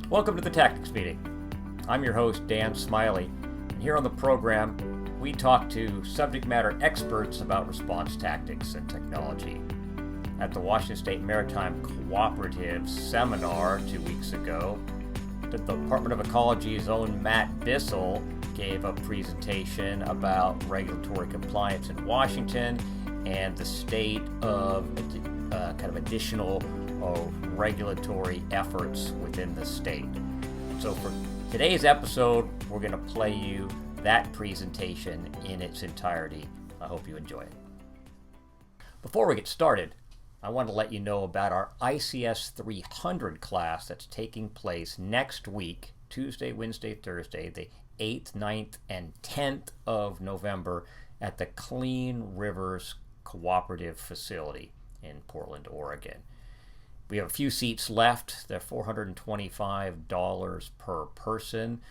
Welcome to the Tactics Meeting. I'm your host, Dan Smiley, and here on the program, we talk to subject matter experts about response tactics and technology. At the Washington State Maritime Cooperative Seminar 2 weeks ago, the Department of Ecology's own Matt Bissell gave a presentation about regulatory compliance in Washington and the state of additional regulatory efforts within the state. So for today's episode, we're going to play you that presentation in its entirety. I hope you enjoy it. Before we get started, I want to let you know about our ICS 300 class that's taking place next week, Tuesday, Wednesday, Thursday, the 8th, 9th, and 10th of November at the Clean Rivers Cooperative Facility in Portland, Oregon. We have a few seats left. They're $425 per person.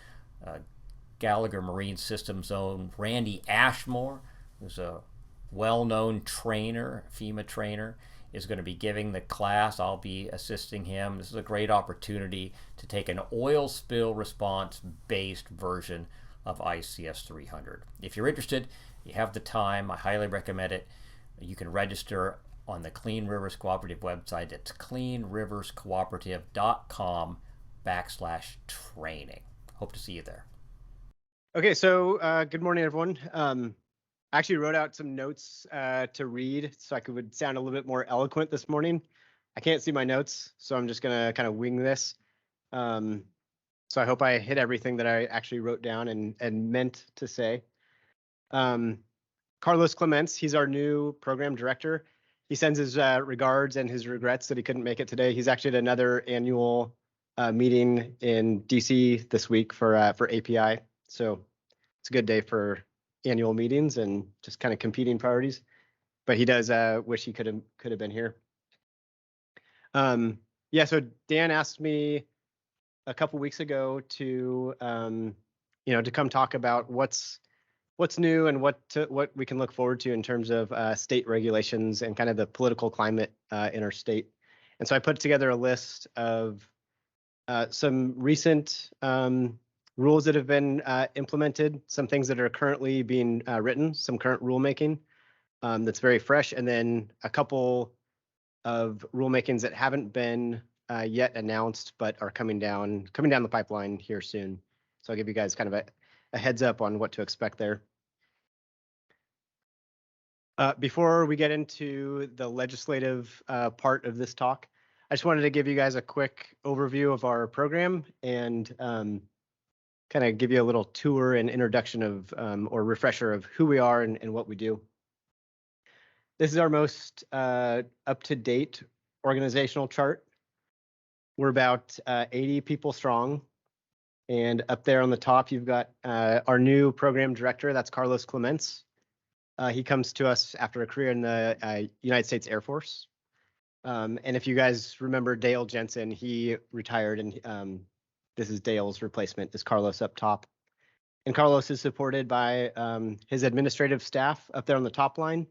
Gallagher Marine Systems own Randy Ashmore, who's a well-known trainer, FEMA trainer, is going to be giving the class. I'll be assisting him. This is a great opportunity to take an oil spill response-based version of ICS 300. If you're interested, you have the time, I highly recommend it. You can register on the Clean Rivers Cooperative website. It's cleanriverscooperative.com/training. Hope to see you there. Okay, so good morning, everyone. I actually wrote out some notes to read so I would sound a little bit more eloquent this morning. I can't see my notes, so I'm just going to kind of wing this. So I hope I hit everything that I actually wrote down and meant to say. Carlos Clements, he's our new program director. He sends his regards and his regrets that he couldn't make it today. He's actually at another annual meeting in DC this week for API. So it's a good day for annual meetings and just kind of competing priorities. But he does wish he could have been here. Yeah, so Dan asked me a couple weeks ago to to come talk about what's new and what we can look forward to in terms of state regulations and kind of the political climate in our state. And so I put together a list of some recent rules that have been implemented, some things that are currently being written, some current rulemaking that's very fresh, and then a couple of rulemakings that haven't been yet announced but are coming down the pipeline here soon. So I'll give you guys kind of a heads up on what to expect there. Before we get into the legislative part of this talk, I just wanted to give you guys a quick overview of our program and kind of give you a little tour and introduction of or refresher of who we are and what we do. This is our most up-to-date organizational chart. We're about 80 people strong. And up there on the top, you've got our new program director, that's Carlos Clements. He comes to us after a career in the United States Air Force. And if you guys remember Dale Jensen, he retired, and this is Dale's replacement, is Carlos up top. And Carlos is supported by his administrative staff up there on the top line,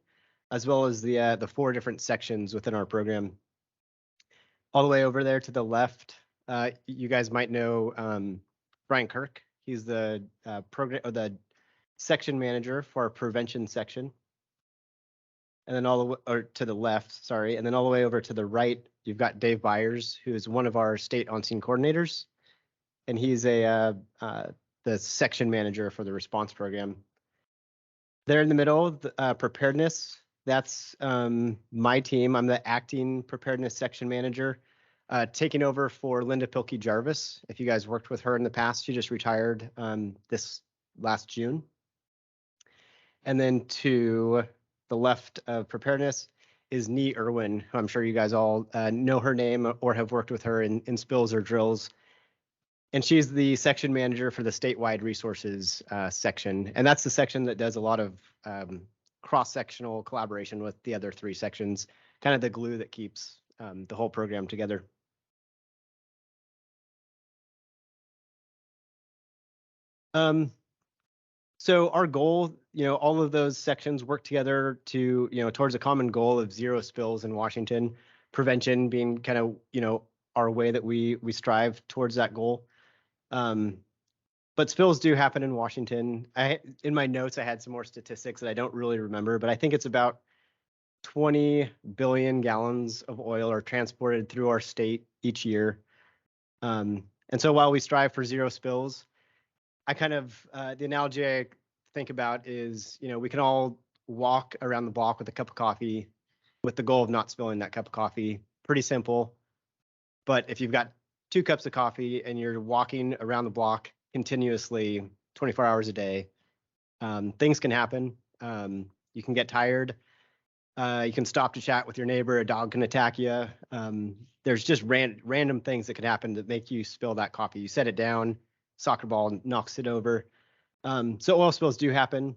as well as the 4 different sections within our program. All the way over there to the left, you guys might know Brian Kirk. He's the program or the section manager for our prevention section. And then to the left, sorry, and then all the way over to the right, you've got Dave Byers, who is one of our state on-scene coordinators, and he's the section manager for the response program. There in the middle, preparedness, that's my team. I'm the acting preparedness section manager, taking over for Linda Pilkey Jarvis. If you guys worked with her in the past, she just retired this last June. And then to the left of preparedness is Nee Irwin, who I'm sure you guys all know her name or have worked with her in spills or drills. And she's the section manager for the statewide resources section. And that's the section that does a lot of cross-sectional collaboration with the other 3 sections, kind of the glue that keeps the whole program together. So our goal, all of those sections work together to, towards a common goal of 0 spills in Washington, prevention being kind of, our way that we strive towards that goal. But spills do happen in Washington. In my notes, I had some more statistics that I don't really remember, but I think it's about 20 billion gallons of oil are transported through our state each year. And so while we strive for zero spills, I kind of, the analogy I think about is, we can all walk around the block with a cup of coffee with the goal of not spilling that cup of coffee. Pretty simple. But if you've got 2 cups of coffee and you're walking around the block continuously 24 hours a day, things can happen. You can get tired. You can stop to chat with your neighbor. A dog can attack you. There's just random things that can happen that make you spill that coffee. You set it down, soccer ball knocks it over. So oil spills do happen.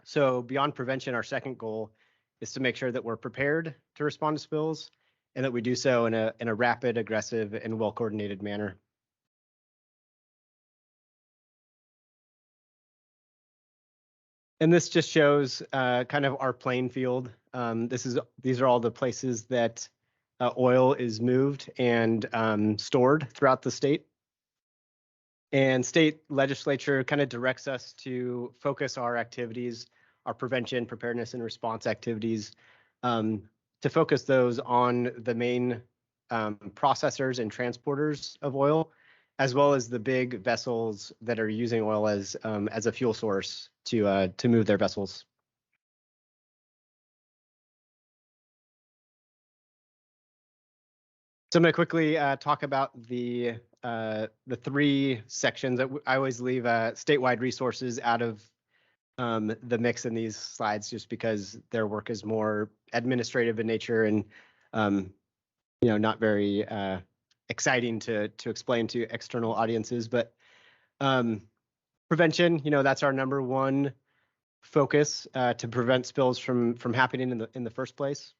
So beyond prevention, our second goal is to make sure that we're prepared to respond to spills and that we do so in a rapid, aggressive, and well-coordinated manner. And this just shows kind of our playing field. These are all the places that oil is moved and stored throughout the state. And state legislature kind of directs us to focus our activities, our prevention, preparedness, and response activities, to focus those on the main processors and transporters of oil, as well as the big vessels that are using oil as a fuel source to move their vessels. So I'm going to quickly talk about the 3 sections. I always leave statewide resources out of the mix in these slides just because their work is more administrative in nature and not very exciting to explain to external audiences. But prevention, that's our number one focus to prevent spills from happening in the first place.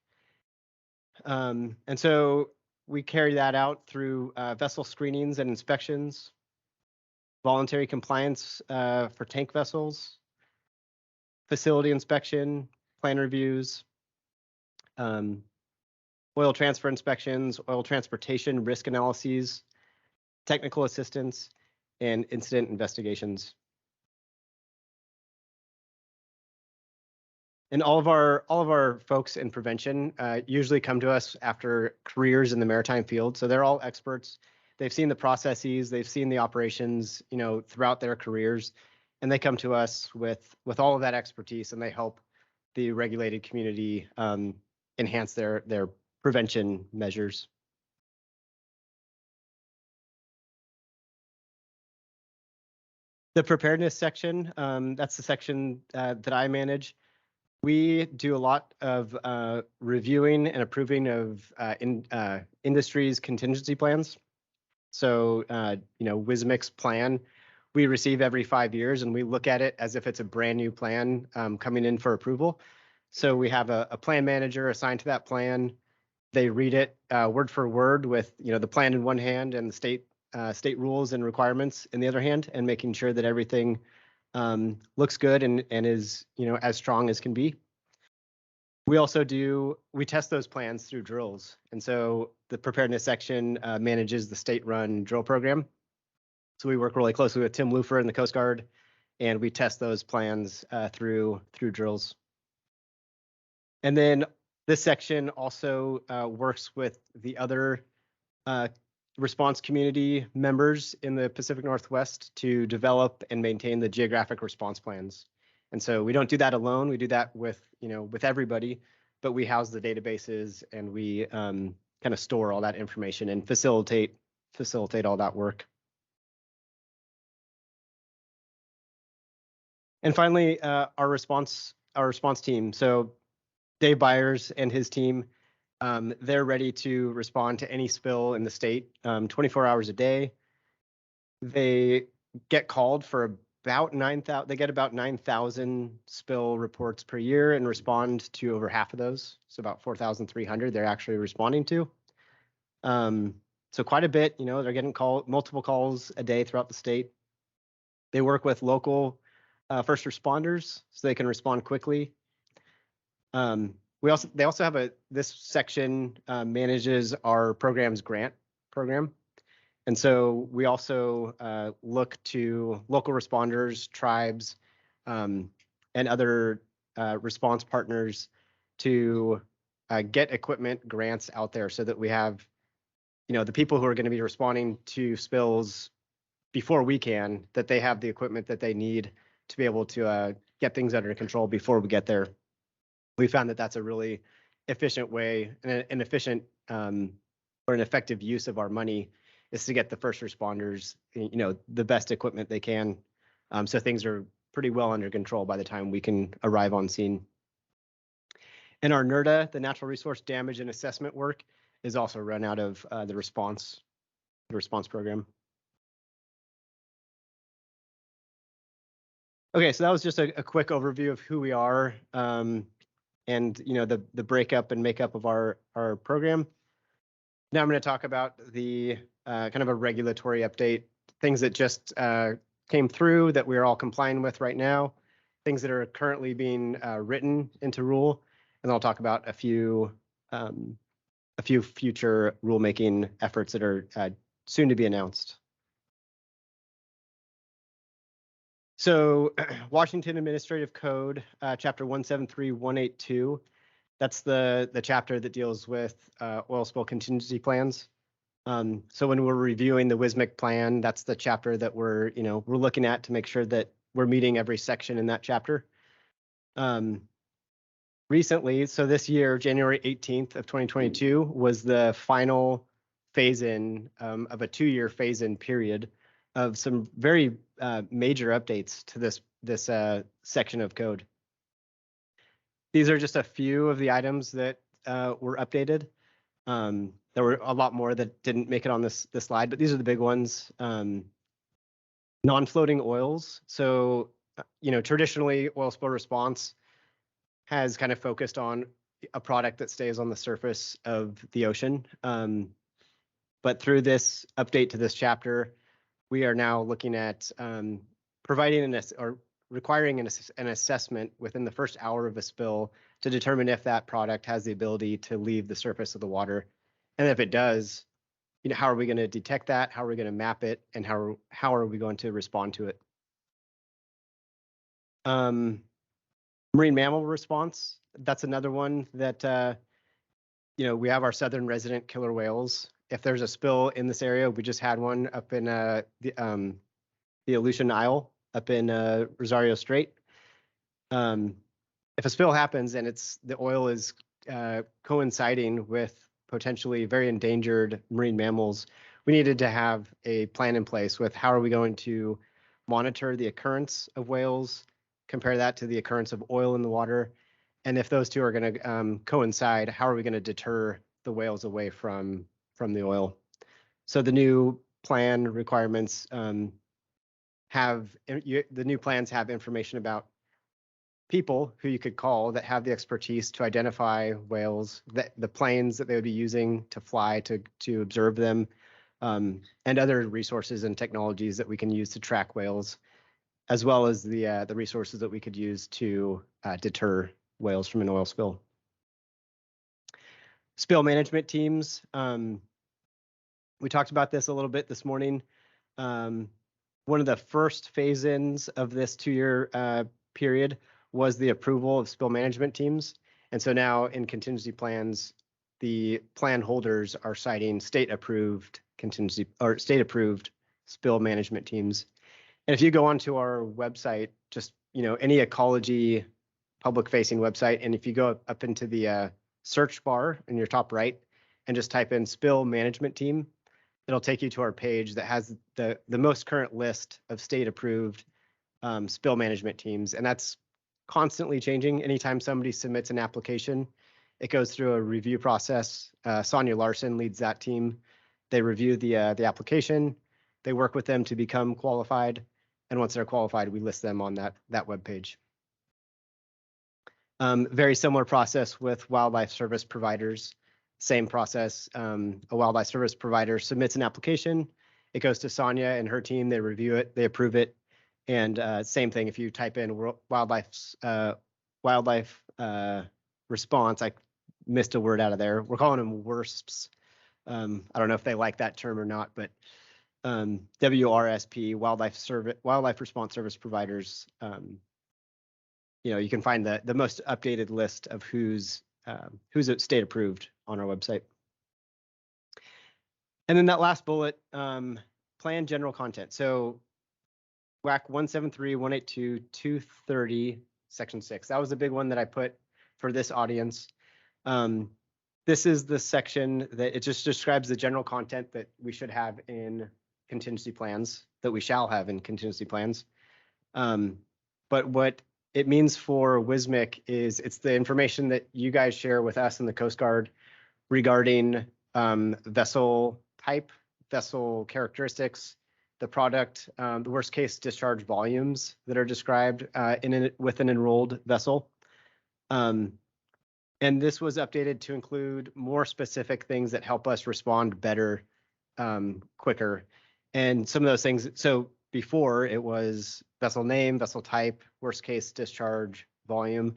And so we carry that out through vessel screenings and inspections, voluntary compliance for tank vessels, facility inspection, plan reviews, oil transfer inspections, oil transportation risk analyses, technical assistance, and incident investigations. And all of our folks in prevention usually come to us after careers in the maritime field. So they're all experts. They've seen the processes, they've seen the operations, throughout their careers, and they come to us with all of that expertise, and they help the regulated community enhance their prevention measures. The preparedness section, that's the section that I manage. We do a lot of reviewing and approving of industry's contingency plans. So, WSMC plan, we receive every 5 years, and we look at it as if it's a brand new plan coming in for approval. So we have a plan manager assigned to that plan. They read it word for word with the plan in one hand and the state rules and requirements in the other hand, and making sure that everything looks good and is as strong as can be. We also we test those plans through drills, and so the preparedness section manages the state-run drill program. So we work really closely with Tim Lufer and the Coast Guard, and we test those plans through drills. And then this section also works with the other response community members in the Pacific Northwest to develop and maintain the geographic response plans. And so we don't do that alone. We do that with everybody, but we house the databases and we kind of store all that information and facilitate all that work. And finally, our response team. So Dave Byers and his team, they're ready to respond to any spill in the state 24 hours a day. They get called for about 9,000. They get about 9,000 spill reports per year and respond to over half of those. So about 4,300 they're actually responding to. So quite a bit. They're getting multiple calls a day throughout the state. They work with local first responders so they can respond quickly. They also have this section manages our program's grant program. And so we also look to local responders, tribes, and other response partners to get equipment grants out there so that we have, the people who are going to be responding to spills before we can, that they have the equipment that they need to be able to get things under control before we get there. We found that that's a really efficient way, and an efficient or an effective use of our money is to get the first responders, the best equipment they can, so things are pretty well under control by the time we can arrive on scene. And our NRDA, the Natural Resource Damage and Assessment work, is also run out of the response program. Okay, so that was just a quick overview of who we are, and the breakup and makeup of our program. Now I'm going to talk about the kind of a regulatory update, things that just came through that we're all complying with right now, things that are currently being written into rule, and then I'll talk about a few future rulemaking efforts that are soon to be announced. So Washington Administrative Code, Chapter 173182, that's the chapter that deals with oil spill contingency plans. So when we're reviewing the WSMC plan, that's the chapter that we're looking at to make sure that we're meeting every section in that chapter. Recently, so this year, January 18th of 2022 was the final phase-in of a 2-year phase-in period of some very major updates to this section of code. These are just a few of the items that were updated. There were a lot more that didn't make it on this slide, but these are the big ones. Non-floating oils. So, traditionally, oil spill response has kind of focused on a product that stays on the surface of the ocean. But through this update to this chapter, we are now looking at providing requiring an assessment within the first hour of a spill to determine if that product has the ability to leave the surface of the water. And if it does, how are we going to detect that? How are we going to map it? And how are we going to respond to it? Marine mammal response. That's another one that, we have our southern resident killer whales. If there's a spill in this area, we just had one up in the Aleutian Isle up in Rosario Strait. If a spill happens and the oil is coinciding with potentially very endangered marine mammals, we needed to have a plan in place with how are we going to monitor the occurrence of whales, compare that to the occurrence of oil in the water, and if those two are going to coincide, how are we going to deter the whales away from the oil? So the new plan requirements the new plans have information about people who you could call that have the expertise to identify whales, the planes that they would be using to fly to observe them, and other resources and technologies that we can use to track whales, as well as the resources that we could use to deter whales from an oil spill. Spill management teams. We talked about this a little bit this morning. One of the first phase-ins of this 2-year period was the approval of spill management teams. And so now in contingency plans, the plan holders are citing state-approved contingency or state-approved spill management teams. And if you go onto our website, just any ecology public-facing website, and if you go up into the search bar in your top right and just type in spill management team, it'll take you to our page that has the most current list of state-approved spill management teams, and that's constantly changing. Anytime somebody submits an application, it goes through a review process. Sonia Larson leads that team. They review the application, they work with them to become qualified, and once they're qualified, we list them on that web page. Very similar process with wildlife service providers. Same process. A wildlife service provider submits an application. It goes to Sonia and her team. They review it. They approve it. And same thing. If you type in wildlife response, I missed a word out of there. We're calling them WRSPs. I don't know if they like that term or not, but WRSP, Wildlife Response Service Providers. You can find the most updated list of who's state approved on our website. And then that last bullet, plan general content. So WAC 173, 182, 230, section 6. That was the big one that I put for this audience. This is the section that it just describes the general content that we should have in contingency plans, that we shall have in contingency plans. But what it means for WSMC is it's the information that you guys share with us in the Coast Guard regarding vessel type, vessel characteristics, the product, the worst case discharge volumes that are described with an enrolled vessel. And this was updated to include more specific things that help us respond better, quicker. And some of those things, so before it was vessel name, vessel type, worst case discharge volume.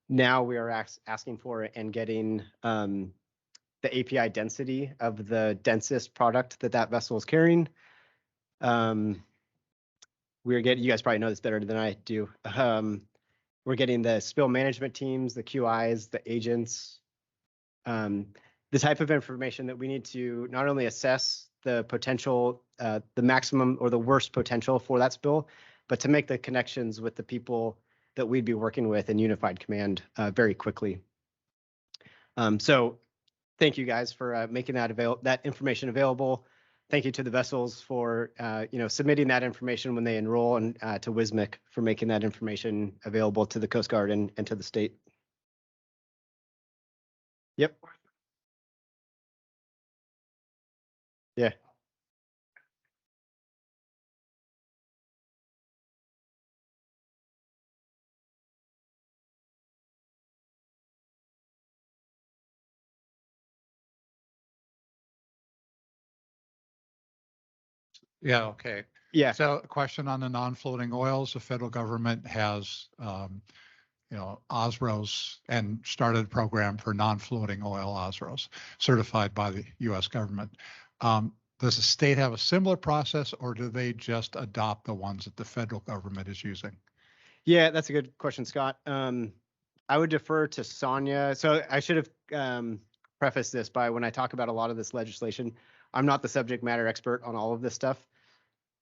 Now we are asking for and getting the API density of the densest product that vessel is carrying. You guys probably know this better than I do. We're getting the spill management teams, the QIs, the agents, the type of information that we need to not only assess the potential, the maximum or the worst potential for that spill, but to make the connections with the people that we'd be working with in Unified Command very quickly. So thank you guys for making that information available. Thank you to the vessels for submitting that information when they enroll, and to WSMC for making that information available to the Coast Guard and to the state. Yep. Yeah. Yeah, okay. Yeah. So a question on the non-floating oils. The federal government has, OSROs and started a program for non-floating oil OSROs certified by the U.S. government. Does the state have a similar process, or do they just adopt the ones that the federal government is using? Yeah, that's a good question, Scott. I would defer to Sonia. So I should have prefaced this by, when I talk about a lot of this legislation, I'm not the subject matter expert on all of this stuff.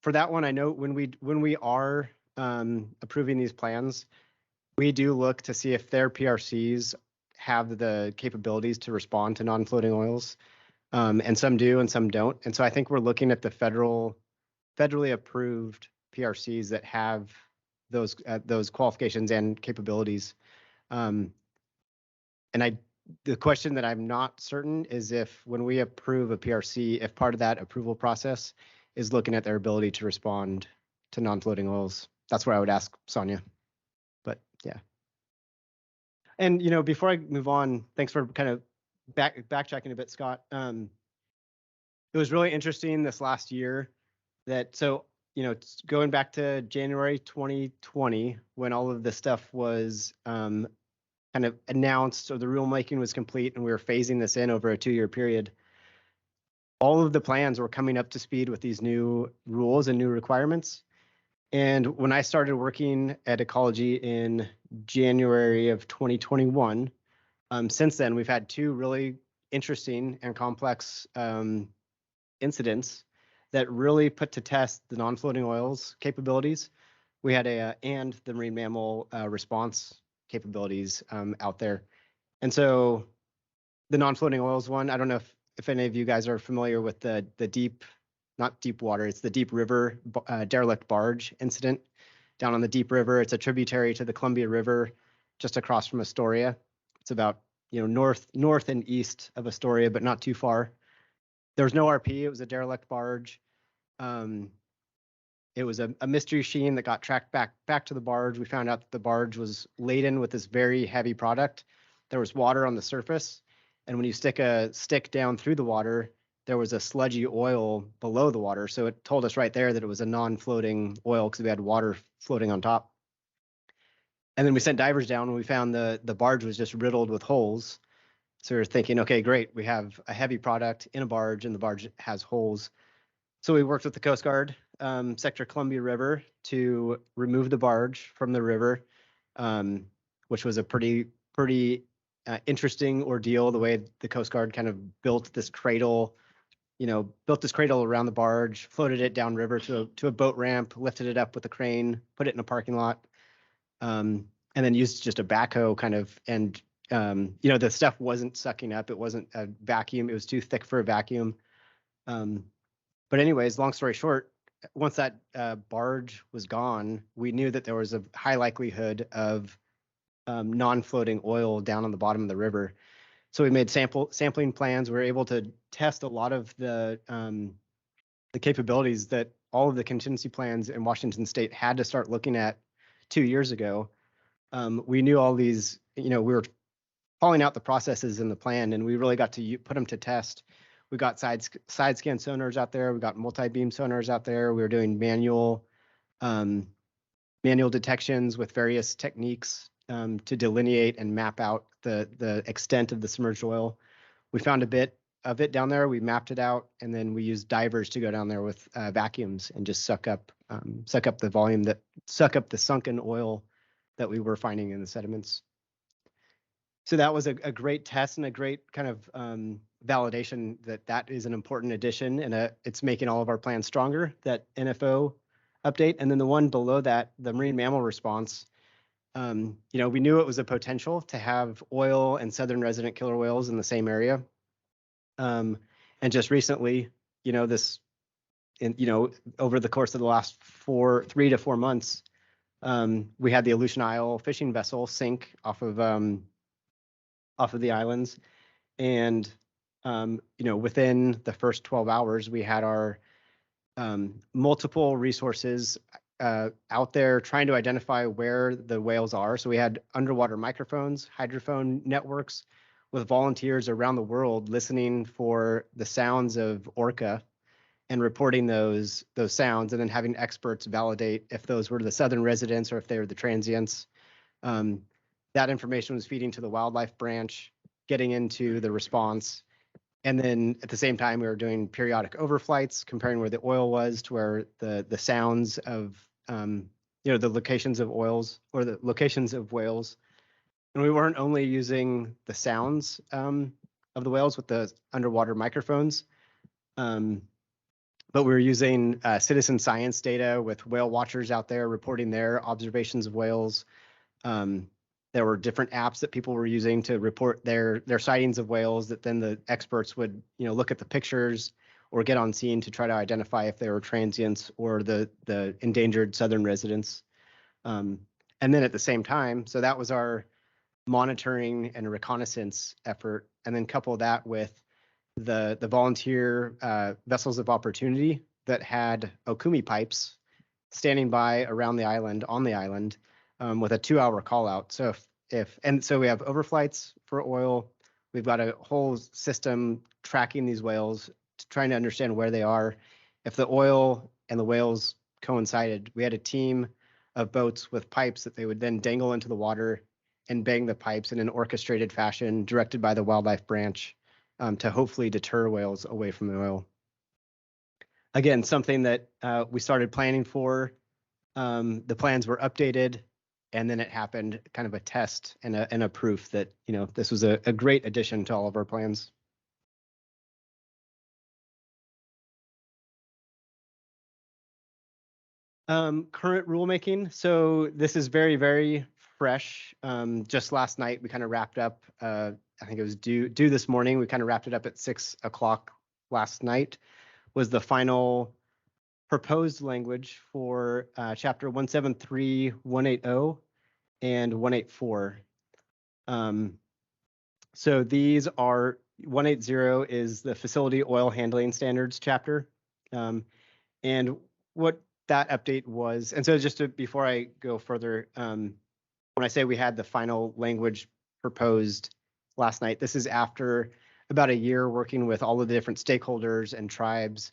For that one, I know when we are approving these plans, we do look to see if their PRCs have the capabilities to respond to non-floating oils, and some do and some don't. And so I think we're looking at the federally approved PRCs that have those qualifications and capabilities. And the question that I'm not certain is if, when we approve a PRC, if part of that approval process is looking at their ability to respond to non-floating oils. That's where I would ask Sonia. But yeah. And before I move on, thanks for kind of backtracking a bit, Scott. It was really interesting this last year that, going back to January 2020, when all of this stuff was kind of announced, or the rulemaking was complete, and we were phasing this in over a 2-year period. All of the plans were coming up to speed with these new rules and new requirements. And when I started working at Ecology in January of 2021, since then, we've had 2 really interesting and complex incidents that really put to test the non-floating oils capabilities. We had and the marine mammal response capabilities out there. And so the non-floating oils one, I don't know if any of you guys are familiar with the deep, not deep water, it's the Deep River derelict barge incident down on the Deep River. It's a tributary to the Columbia River, just across from Astoria. It's about north and east of Astoria, but not too far. There was no RP. It was a derelict barge. It was a mystery sheen that got tracked back to the barge. We found out that the barge was laden with this very heavy product. There was water on the surface, and when you stick a stick down through the water, there was a sludgy oil below the water. So it told us right there that it was a non-floating oil because we had water floating on top. And then we sent divers down, and we found the barge was just riddled with holes. So we're thinking, okay, great, we have a heavy product in a barge and the barge has holes. So we worked with the Coast Guard, Sector Columbia River, to remove the barge from the river, which was a pretty interesting ordeal, the way the Coast Guard kind of built this cradle around the barge, floated it downriver to a boat ramp, lifted it up with a crane, put it in a parking lot, and then used just a backhoe kind of, and the stuff wasn't sucking up. It wasn't a vacuum. It was too thick for a vacuum. But anyways, long story short, once that barge was gone, we knew that there was a high likelihood of non-floating oil down on the bottom of the river. So we made sampling plans. We were able to test a lot of the capabilities that all of the contingency plans in Washington State had to start looking at 2 years ago. We knew all these, we were calling out the processes in the plan, and we really got to put them to test. We got side scan sonars out there. We got multi-beam sonars out there. We were doing manual detections with various techniques to delineate and map out the extent of the submerged oil. We found a bit of it down there. We mapped it out, and then we used divers to go down there with vacuums and just suck up the volume, suck up the sunken oil that we were finding in the sediments. So that was a great test and a great kind of validation that is an important addition, and it's making all of our plans stronger, that NFO update. And then the one below that, the marine mammal response, we knew it was a potential to have oil and southern resident killer whales in the same area. And just recently, over the course of the last 3 to 4 months, we had the Aleutian Isle fishing vessel sink off of the islands, and within the first 12 hours, we had our multiple resources out there trying to identify where the whales are. So we had underwater microphones, hydrophone networks with volunteers around the world listening for the sounds of orca and reporting those sounds, and then having experts validate if those were the southern residents or if they were the transients. That information was feeding to the wildlife branch, getting into the response. And then at the same time, we were doing periodic overflights, comparing where the oil was to where the sounds of, the locations of oils or the locations of whales. And we weren't only using the sounds of the whales with the underwater microphones, but we were using citizen science data with whale watchers out there reporting their observations of whales. There were different apps that people were using to report their sightings of whales, that then the experts would look at the pictures or get on scene to try to identify if they were transients or the endangered southern residents. And then at the same time, so that was our monitoring and reconnaissance effort, and then couple that with the volunteer vessels of opportunity that had Okumi pipes standing by around the island, on the island, with a 2-hour call out. So so we have overflights for oil. We've got a whole system tracking these whales, trying to understand where they are. If the oil and the whales coincided, we had a team of boats with pipes that they would then dangle into the water and bang the pipes in an orchestrated fashion, directed by the wildlife branch, to hopefully deter whales away from the oil. Again, something that we started planning for. The plans were updated, and then it happened, kind of a test and a proof that this was a great addition to all of our plans. Current rulemaking. So this is very, very fresh. Just last night, we kind of wrapped up. I think it was due this morning. We kind of wrapped it up at 6 o'clock last night. Was the final proposed language for Chapter 173, 180, and 184. So these are 180 is the Facility Oil Handling Standards chapter, and what that update was. And so before I go further, when I say we had the final language proposed last night, this is after about a year working with all of the different stakeholders and tribes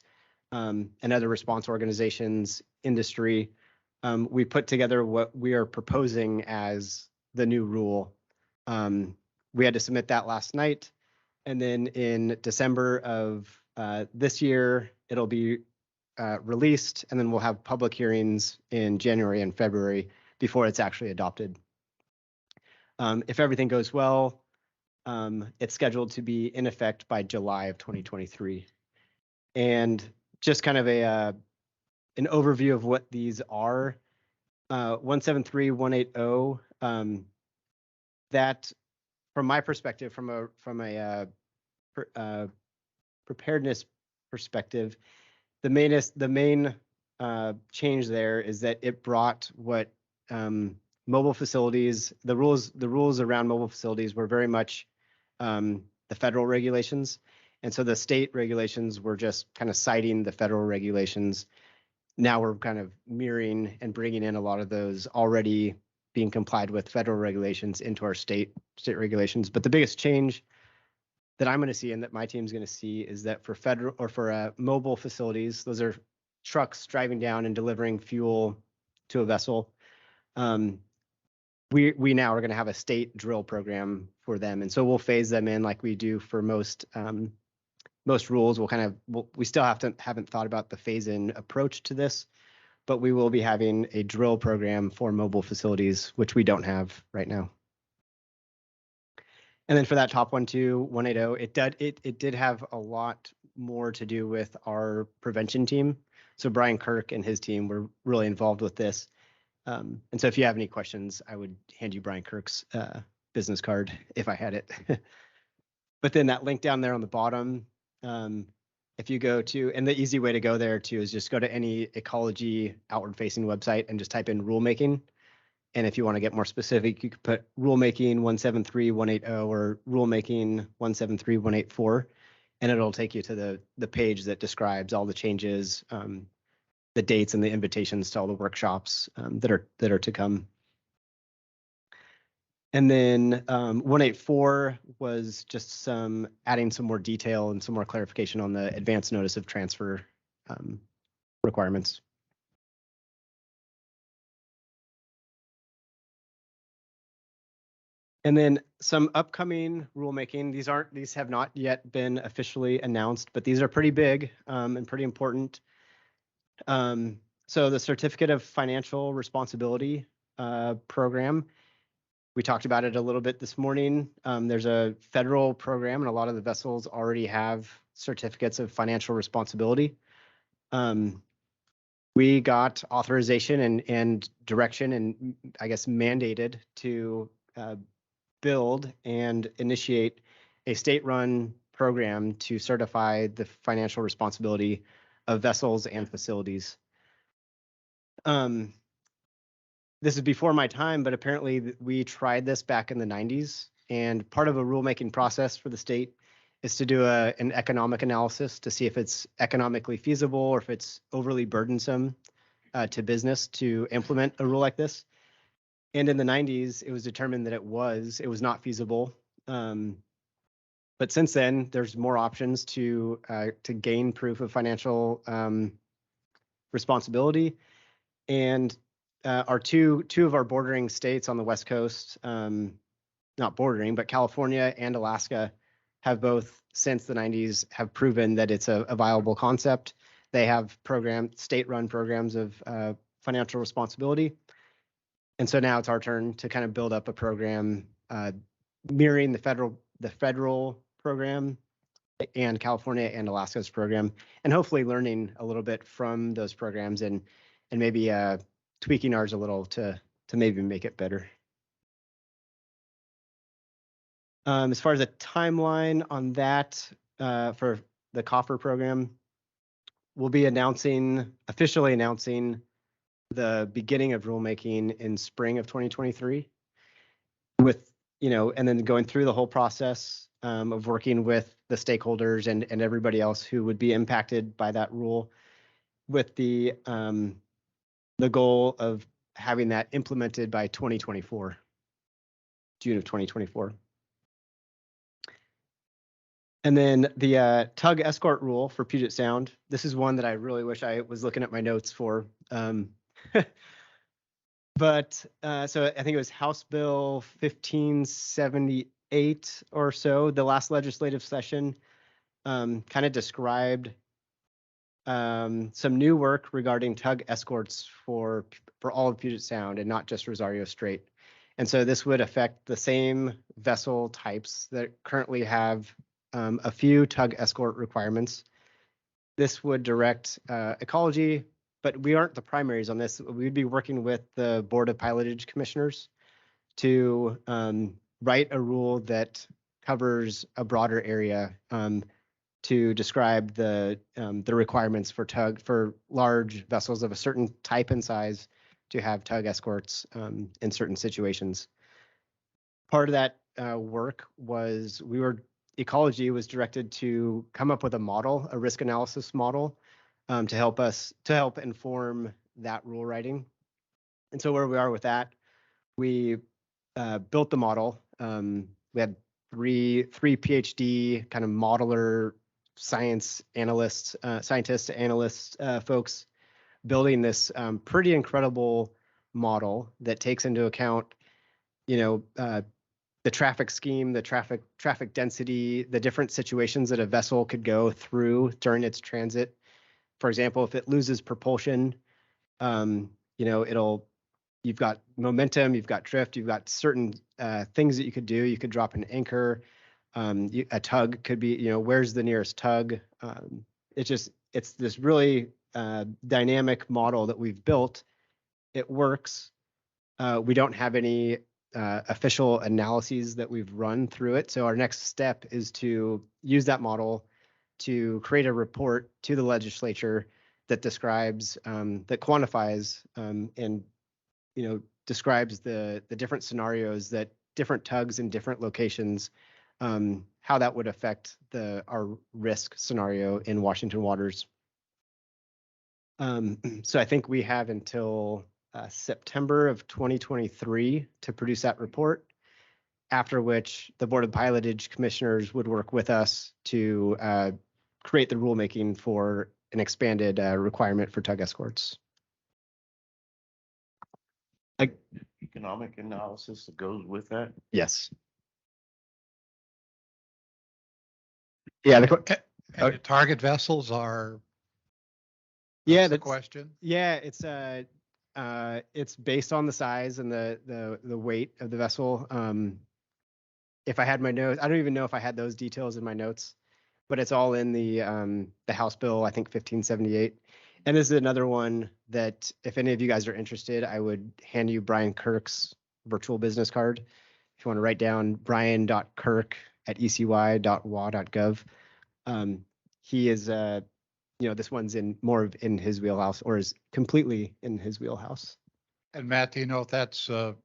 and other response organizations, industry. We put together what we are proposing as the new rule. We had to submit that last night. And then in December of this year, it'll be released, and then we'll have public hearings in January and February before it's actually adopted. If everything goes well, it's scheduled to be in effect by July of 2023. And just kind of an overview of what these are. 173-180, that from my perspective, from a preparedness perspective, the main change there is that it brought what mobile facilities, the rules around mobile facilities were very much the federal regulations. And so the state regulations were just kind of citing the federal regulations. Now we're kind of mirroring and bringing in a lot of those already being complied with federal regulations into our state regulations. But the biggest change that I'm going to see and that my team's going to see is that for federal or for mobile facilities, those are trucks driving down and delivering fuel to a vessel. We now are going to have a state drill program for them, and so we'll phase them in like we do for most rules. We still haven't thought about the phase-in approach to this, but we will be having a drill program for mobile facilities, which we don't have right now. And then for that top one too, 180, it did have a lot more to do with our prevention team. So Brian Kirk and his team were really involved with this. And so if you have any questions, I would hand you Brian Kirk's business card if I had it. But then that link down there on the bottom, if you go to, and the easy way to go there too is just go to any ecology outward facing website and just type in rulemaking. And if you want to get more specific, you could put rulemaking 173-180 or rulemaking 173-184, and it'll take you to the page that describes all the changes, the dates and the invitations to all the workshops that are to come. And then 184 was just adding some more detail and some more clarification on the advance notice of transfer requirements. And then some upcoming rulemaking. These have not yet been officially announced, but these are pretty big and pretty important. So the Certificate of Financial Responsibility program, we talked about it a little bit this morning. There's a federal program, and a lot of the vessels already have certificates of financial responsibility. We got authorization and direction, and I guess mandated to build and initiate a state-run program to certify the financial responsibility of vessels and facilities. This is before my time, but apparently we tried this back in the 90s, and part of a rulemaking process for the state is to do an economic analysis to see if it's economically feasible or if it's overly burdensome to business to implement a rule like this. And in the 90s, it was determined that it was not feasible. But since then, there's more options to gain proof of financial responsibility. And our two of our bordering states on the West Coast, not bordering, but California and Alaska, have both since the 90s have proven that it's a viable concept. They have state-run programs of financial responsibility. And so now it's our turn to kind of build up a program mirroring the federal program and California and Alaska's program, and hopefully learning a little bit from those programs and maybe tweaking ours a little to maybe make it better. As far as a timeline on that for the COFR program, we'll be officially announcing the beginning of rulemaking in spring of 2023 with, and then going through the whole process of working with the stakeholders and everybody else who would be impacted by that rule, with the goal of having that implemented by 2024, June of 2024. And then the tug escort rule for Puget Sound. This is one that I really wish I was looking at my notes for. But so I think it was House Bill 1570 2008 or so, the last legislative session kind of described some new work regarding tug escorts for all of Puget Sound and not just Rosario Strait. And so this would affect the same vessel types that currently have a few tug escort requirements. This would direct ecology, but we aren't the primaries on this. We'd be working with the Board of Pilotage Commissioners to write a rule that covers a broader area to describe the requirements for large vessels of a certain type and size to have tug escorts in certain situations. Part of that work was ecology was directed to come up with a model, a risk analysis model, to help inform that rule writing. And so where we are with that, we built the model. We had three PhD kind of modeler scientists, analysts, folks building this pretty incredible model that takes into account, the traffic scheme, the traffic density, the different situations that a vessel could go through during its transit. For example, if it loses propulsion, you've got momentum, you've got drift, you've got certain things that you could do. You could drop an anchor. A tug could be, where's the nearest tug? It's this really dynamic model that we've built. It works. We don't have any official analyses that we've run through it. So our next step is to use that model to create a report to the legislature that describes, that quantifies and describes the different scenarios that different tugs in different locations, how that would affect our risk scenario in Washington waters. So I think we have until September of 2023 to produce that report, after which the Board of Pilotage Commissioners would work with us to create the rulemaking for an expanded requirement for tug escorts. Economic analysis that goes with that. Yes. Yeah. And the target vessels are. Yeah, that's the question. Yeah, it's based on the size and the weight of the vessel. If I had my notes, I don't even know if I had those details in my notes, but it's all in the House bill, I think 1578. And this is another one that if any of you guys are interested, I would hand you Brian Kirk's virtual business card. If you want to write down brian.kirk@ecy.wa.gov. He is this one's in his wheelhouse, or is completely in his wheelhouse. And Matt, do you know if that's the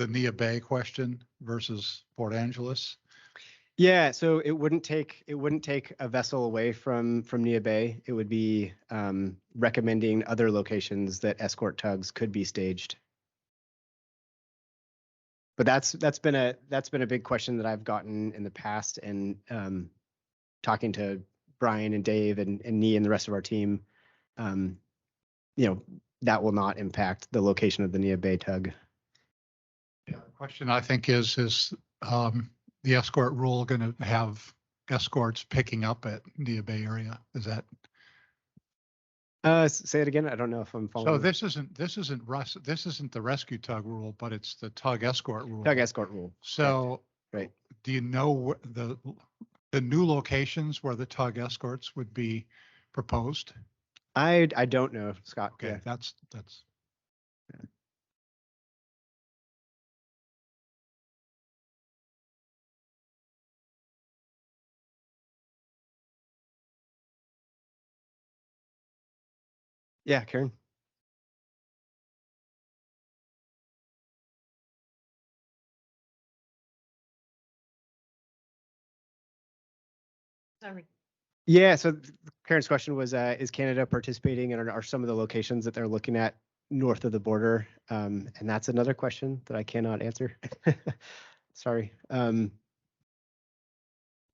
Nia Bay question versus Port Angeles? Yeah, so it wouldn't take a vessel away from Nia Bay. It would be recommending other locations that escort tugs could be staged. But that's been a big question that I've gotten in the past, and talking to Brian and Dave and me and the rest of our team, that will not impact the location of the Nia Bay tug. Yeah, the question I think is the escort rule going to have escorts picking up at Nia Bay area? Is that? Say it again. I don't know if I'm following. So this isn't the rescue tug rule, but it's the tug escort rule. Tug escort rule. So right. Do you know the new locations where the tug escorts would be proposed? I don't know, Scott. Okay, yeah. that's. Yeah. Yeah, Karen. Sorry. Yeah, so Karen's question was, is Canada participating, and are some of the locations that they're looking at north of the border? And that's another question that I cannot answer. Sorry. But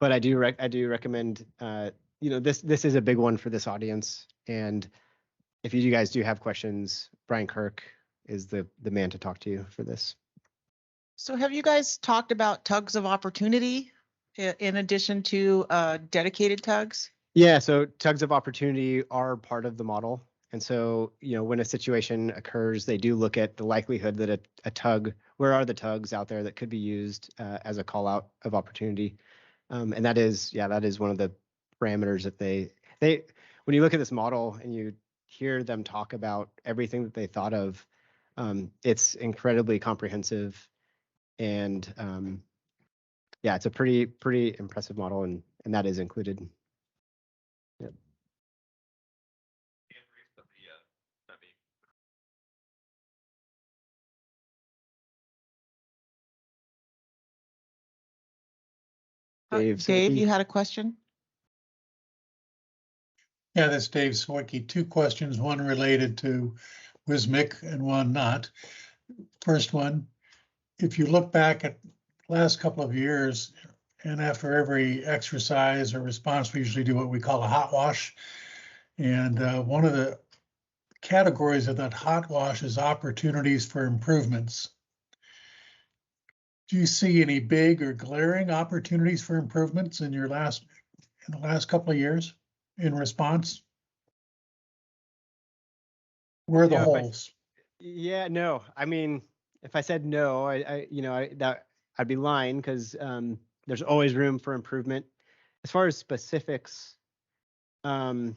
I do recommend, this is a big one for this audience. And if you guys do have questions, Brian Kirk is the man to talk to for this. So have you guys talked about tugs of opportunity in addition to dedicated tugs? Yeah, so tugs of opportunity are part of the model. And so, when a situation occurs, they do look at the likelihood that a tug, where are the tugs out there that could be used as a call out of opportunity? And that is one of the parameters that they, when you look at this model and you hear them talk about everything that they thought of, it's incredibly comprehensive. And yeah, it's a pretty impressive model, and that is included. Yep. Dave, you had a question? Yeah, that's Dave Sawicki. Two questions, one related to WSMC and one not. First one, if you look back at the last couple of years, and after every exercise or response, we usually do what we call a hot wash. And one of the categories of that hot wash is opportunities for improvements. Do you see any big or glaring opportunities for improvements in the last couple of years in response? Where are the holes? Yeah, no. I mean, if I said no, I'd be lying, because there's always room for improvement. As far as specifics, I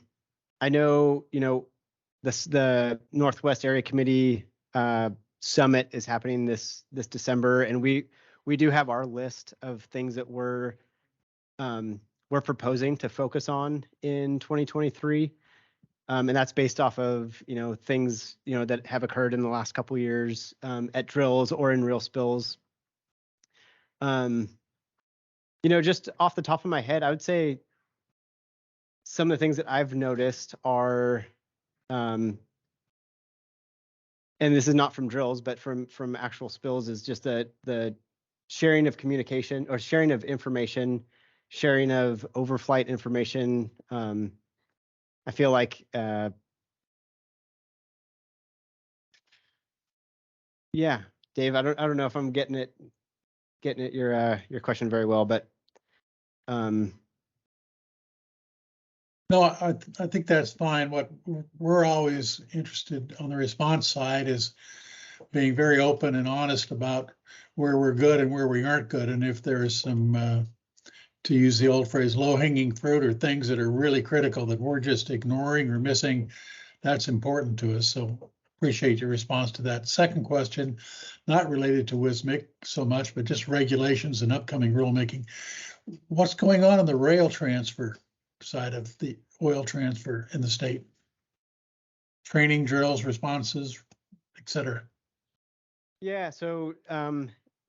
know, the Northwest Area Committee Summit is happening this December, and we do have our list of things that we're proposing to focus on in 2023. And that's based off of, things, that have occurred in the last couple of years at drills or in real spills. Just off the top of my head, I would say some of the things that I've noticed are, and this is not from drills, but from actual spills, is just the sharing of communication or sharing of information, sharing of overflight information. I feel like, yeah, Dave, I don't know if I'm getting at your question very well, but No, I think that's fine. What we're always interested on the response side is being very open and honest about where we're good and where we aren't good. And if there's some, to use the old phrase, low-hanging fruit, or things that are really critical that we're just ignoring or missing, that's important to us. So appreciate your response to that. Second question, not related to WSMC so much, but just regulations and upcoming rulemaking. What's going on the rail transfer side of the oil transfer in the state? Training, drills, responses, et cetera. yeah, so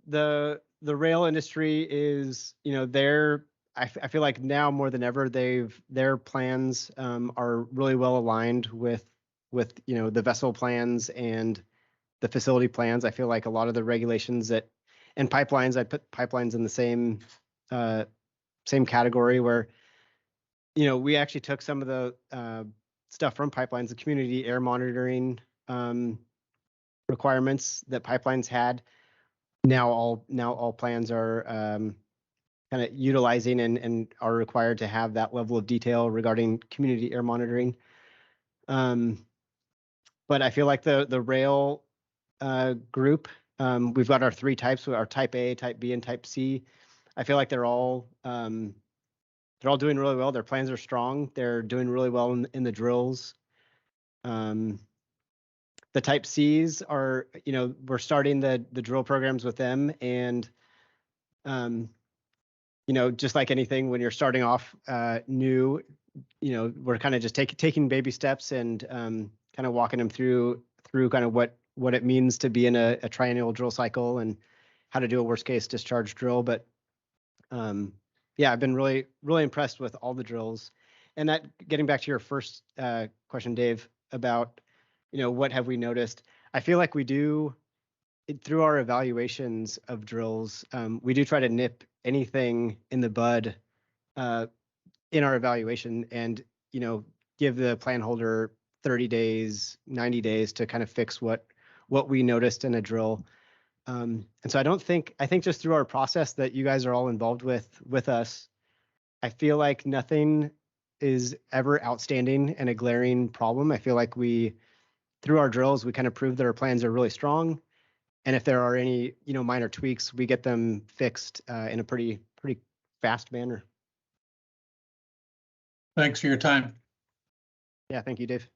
the rail industry is, I feel like now more than ever, their plans are really well aligned with the vessel plans and the facility plans. I feel like a lot of the regulations and pipelines, I put pipelines in the same category, where we actually took some of the stuff from pipelines, the community air monitoring requirements that pipelines had. Now all plans are kind of utilizing and are required to have that level of detail regarding community air monitoring. But I feel like the rail group, we've got our three types: our type A, type B, and type C. I feel like they're all doing really well. Their plans are strong. They're doing really well in the drills. The type Cs are, we're starting the drill programs with them, and just like anything, when you're starting off new, we're kind of just taking baby steps and kind of walking them through kind of what it means to be in a triennial drill cycle and how to do a worst case discharge drill. But yeah, I've been really impressed with all the drills. And that, getting back to your first question, Dave, about what have we noticed? I feel like we do, through our evaluations of drills, we do try to nip anything in the bud in our evaluation, and give the plan holder 30 days, 90 days to kind of fix what we noticed in a drill. And so I think just through our process that you guys are all involved with us, I feel like nothing is ever outstanding and a glaring problem. I feel like through our drills, we kind of prove that our plans are really strong. And if there are any, minor tweaks, we get them fixed in a pretty fast manner. Thanks for your time. Yeah, thank you, Dave.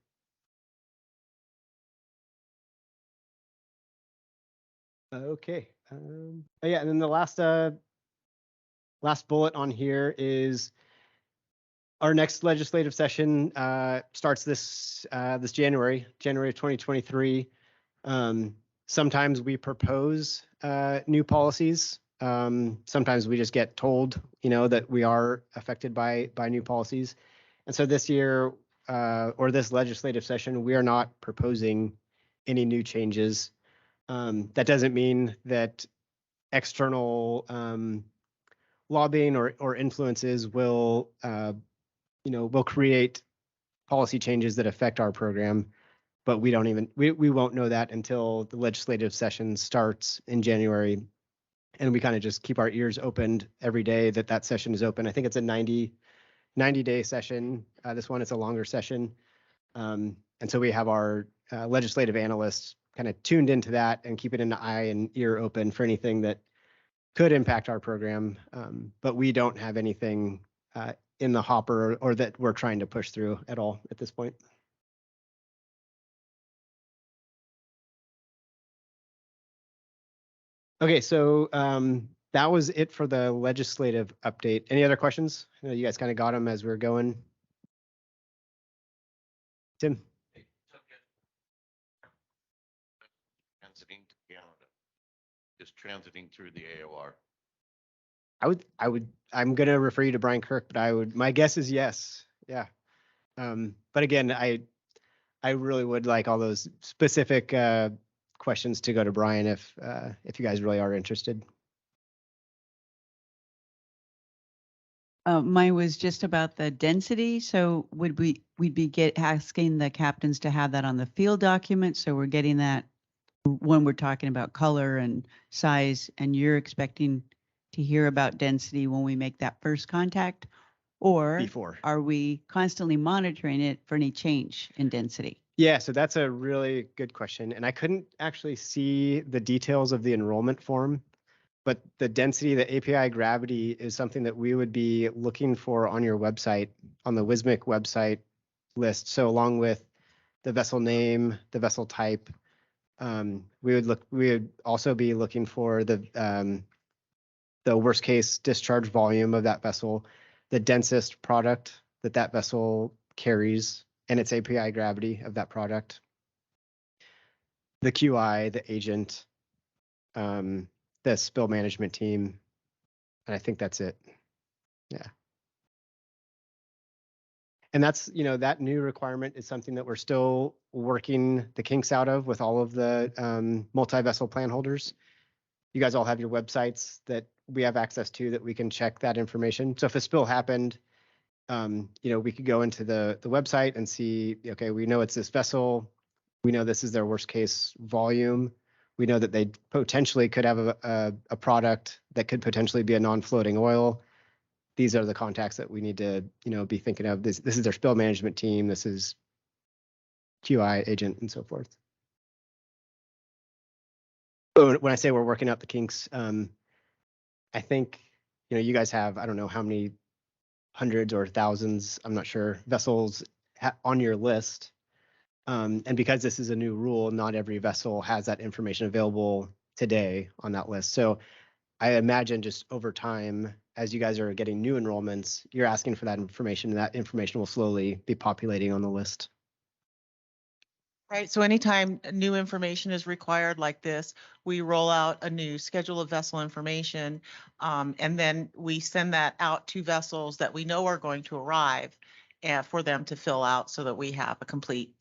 Okay. Yeah, and then the last bullet on here is our next legislative session starts this January of 2023. Sometimes we propose new policies. Sometimes we just get told, that we are affected by new policies. And so this year or this legislative session, we are not proposing any new changes. That doesn't mean that external lobbying or influences will create policy changes that affect our program, but we won't know that until the legislative session starts in January. And we kind of just keep our ears opened every day that session is open. I think it's a 90-day session. This one is a longer session. And so we have our legislative analysts kind of tuned into that and keeping an eye and ear open for anything that could impact our program. But we don't have anything in the hopper or that we're trying to push through at all at this point. Okay, so that was it for the legislative update. Any other questions? I know you guys kind of got them as we were going. Tim? Transiting to Canada, just transiting through the AOR. I'm gonna refer you to Brian Kirk, but my guess is yes. Yeah. But again, I really would like all those specific questions to go to Brian if you guys really are interested. Mine was just about the density. So we'd be asking the captains to have that on the field document. So we're getting that when we're talking about color and size, and you're expecting to hear about density when we make that first contact, or Before. are we constantly monitoring it for any change in density? Yeah, so that's a really good question. And I couldn't actually see the details of the enrollment form, but the density, the API gravity is something that we would be looking for on your website, on the WSMC website list. So along with the vessel name, the vessel type, we would also be looking for the worst case discharge volume of that vessel, the densest product that vessel carries, and its API gravity of that product, the QI, the agent, the spill management team, and I think that's it. Yeah. And that's, that new requirement is something that we're still working the kinks out of with all of the multi-vessel plan holders. You guys all have your websites that we have access to that we can check that information. So if a spill happened, we could go into the website and see, okay, we know it's this vessel. We know this is their worst case volume. We know that they potentially could have a product that could potentially be a non-floating oil. These are the contacts that we need to, be thinking of. This is their spill management team. This is QI agent and so forth. But when I say we're working out the kinks, I think, you guys have, I don't know how many hundreds or thousands, I'm not sure, vessels on your list. And because this is a new rule, not every vessel has that information available today on that list. So I imagine just over time, as you guys are getting new enrollments, you're asking for that information, and that information will slowly be populating on the list. Right, so anytime new information is required like this, we roll out a new schedule of vessel information, and then we send that out to vessels that we know are going to arrive for them to fill out so that we have a complete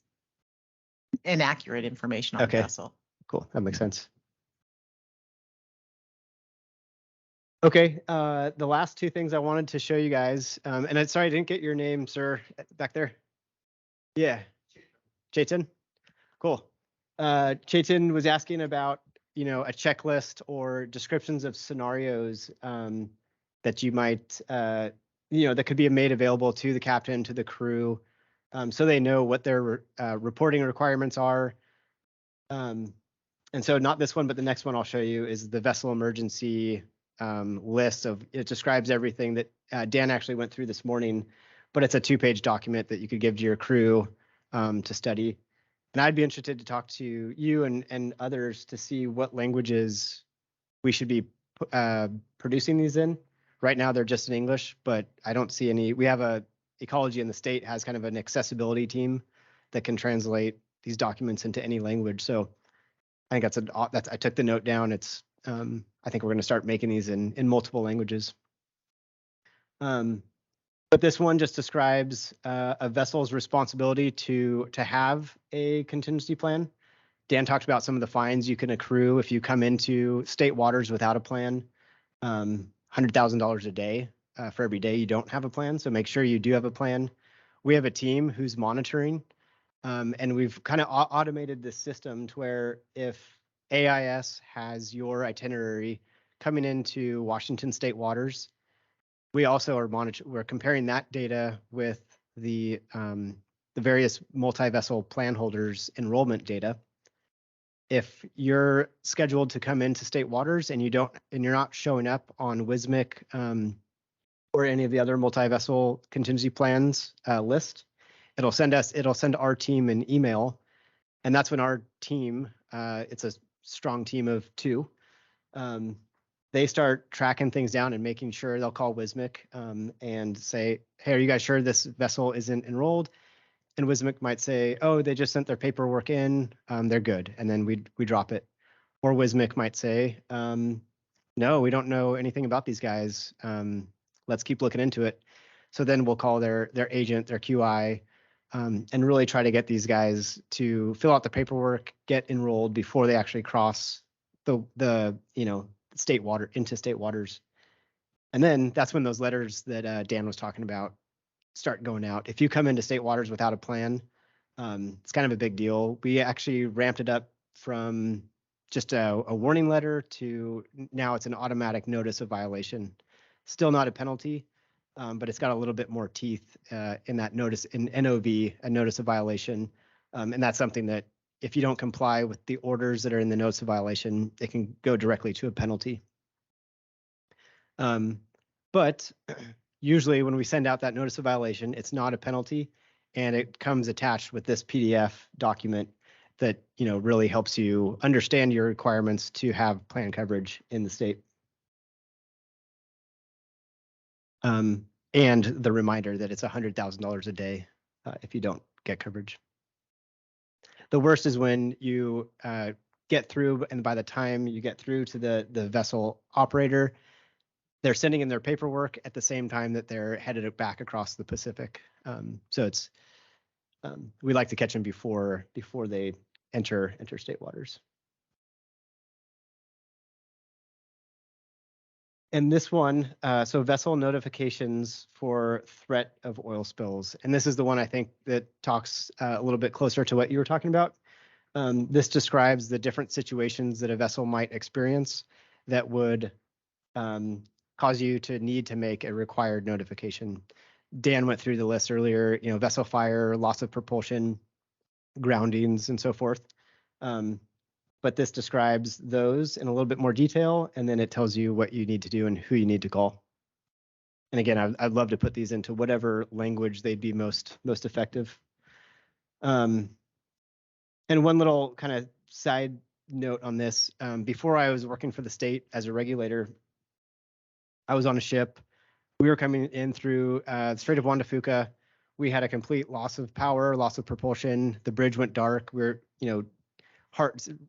and accurate information on the vessel. Cool, that makes sense. Okay, the last two things I wanted to show you guys, and I'm sorry I didn't get your name, sir, back there. Yeah, Chetan. Cool. Chetan was asking about a checklist or descriptions of scenarios that you might, that could be made available to the captain, to the crew, so they know what their reporting requirements are. And so not this one, but the next one I'll show you is the vessel emergency list of, it describes everything that Dan actually went through this morning, but it's a 2-page document that you could give to your crew to study. And I'd be interested to talk to you and others to see what languages we should be producing these in. Right now, they're just in English, but I don't see any. We have ecology in the state has kind of an accessibility team that can translate these documents into any language. So I think I took the note down. It's I think we're going to start making these in multiple languages. But this one just describes a vessel's responsibility to have a contingency plan. Dan talked about some of the fines you can accrue if you come into state waters without a plan. $100,000 a day for every day you don't have a plan. So make sure you do have a plan. We have a team who's monitoring, and we've kind of automated this system to where if AIS has your itinerary coming into Washington state waters, we also are we're comparing that data with the various multi-vessel plan holders enrollment data. If you're scheduled to come into state waters and you're not showing up on WSMC or any of the other multi-vessel contingency plans list, it'll send our team an email, and that's when our team, it's a strong team of 2, they start tracking things down and making sure. They'll call WSMC and say, hey, are you guys sure this vessel isn't enrolled? And WSMC might say, oh, they just sent their paperwork in, they're good, and then we drop it. Or WSMC might say, no, we don't know anything about these guys. Let's keep looking into it. So then we'll call their agent, their QI, and really try to get these guys to fill out the paperwork, get enrolled before they actually cross the state water into state waters. And then that's when those letters that Dan was talking about start going out. If you come into state waters without a plan, it's kind of a big deal. We actually ramped it up from just a warning letter to now it's an automatic notice of violation. Still not a penalty, but it's got a little bit more teeth in that notice, in NOV, a notice of violation. And that's something that if you don't comply with the orders that are in the notice of violation, it can go directly to a penalty. But usually when we send out that notice of violation, it's not a penalty, and it comes attached with this PDF document that really helps you understand your requirements to have plan coverage in the state. And the reminder that it's $100,000 a day if you don't get coverage. The worst is when you get through, and by the time you get through to the vessel operator, they're sending in their paperwork at the same time that they're headed back across the Pacific. So it's we like to catch them before they enter state waters. And this one, so vessel notifications for threat of oil spills. And this is the one I think that talks a little bit closer to what you were talking about. This describes the different situations that a vessel might experience that would cause you to need to make a required notification. Dan went through the list earlier, vessel fire, loss of propulsion, groundings, and so forth. But this describes those in a little bit more detail, and then it tells you what you need to do and who you need to call. And again, I'd love to put these into whatever language they'd be most effective. And one little kind of side note on this, before I was working for the state as a regulator, I was on a ship. We were coming in through the Strait of Juan de Fuca. We had a complete loss of power, loss of propulsion. The bridge went dark.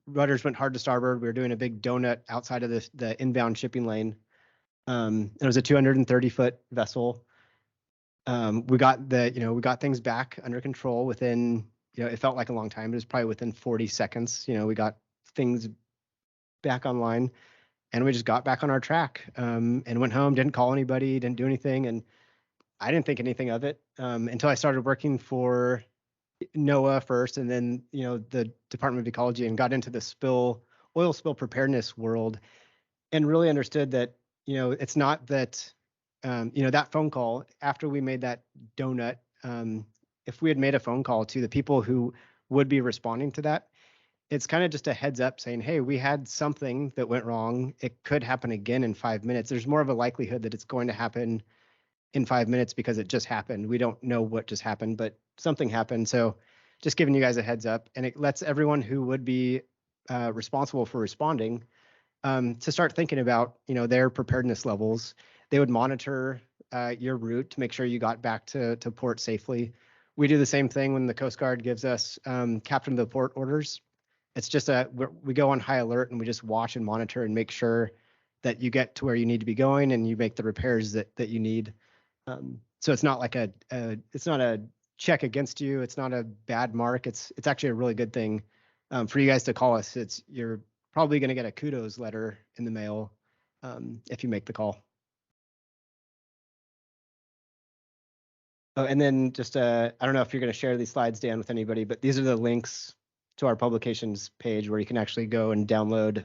Rudders went hard to starboard. We were doing a big donut outside of the inbound shipping lane. It was a 230-foot vessel. We got things back under control within, it felt like a long time. It was probably within 40 seconds. We got things back online, and we just got back on our track and went home, didn't call anybody, didn't do anything. And I didn't think anything of it until I started working for NOAA first, and then the Department of Ecology, and got into the spill oil spill preparedness world and really understood that, it's not that, that phone call after we made that donut, if we had made a phone call to the people who would be responding to that, it's kind of just a heads up saying, hey, we had something that went wrong. It could happen again in 5 minutes. There's more of a likelihood that it's going to happen in 5 minutes because it just happened. We don't know what just happened, but something happened. So just giving you guys a heads up, and it lets everyone who would be responsible for responding to start thinking about, their preparedness levels. They would monitor your route to make sure you got back to port safely. We do the same thing when the Coast Guard gives us captain of the port orders. It's just we go on high alert and we just watch and monitor and make sure that you get to where you need to be going and you make the repairs that you need. So it's not like it's not a check against you. It's not a bad mark. It's actually a really good thing for you guys to call us. You're probably going to get a kudos letter in the mail if you make the call. Oh, and then just I don't know if you're going to share these slides, Dan, with anybody, but these are the links to our publications page where you can actually go and download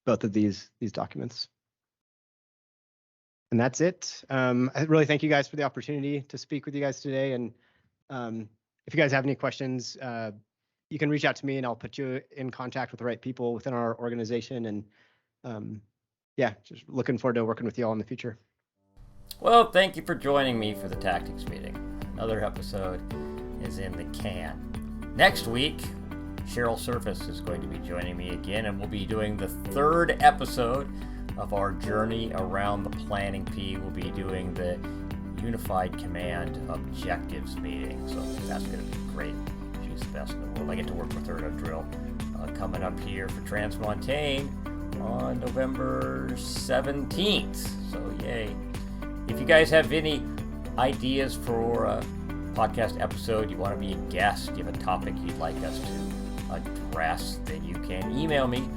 both of these documents. And that's it. I really thank you guys for the opportunity to speak with you guys today. And if you guys have any questions, you can reach out to me and I'll put you in contact with the right people within our organization. And yeah, just looking forward to working with you all in the future. Well, thank you for joining me for the tactics meeting. Another episode is in the can. Next week, Cheryl Surface is going to be joining me again, and we'll be doing the third episode of our journey around the planning P. We'll be doing the Unified Command Objectives meeting, so that's going to be great. She's the best in the world. I get to work with her at a drill coming up here for Transmontane on November 17th, so yay. If you guys have any ideas for a podcast episode, you want to be a guest, you have a topic you'd like us to address, then you can email me.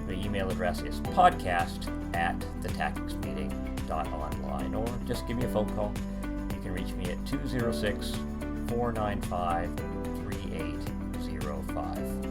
The email address is podcast@thetacticsmeeting.online, or just give me a phone call. You can reach me at 206-495-3805.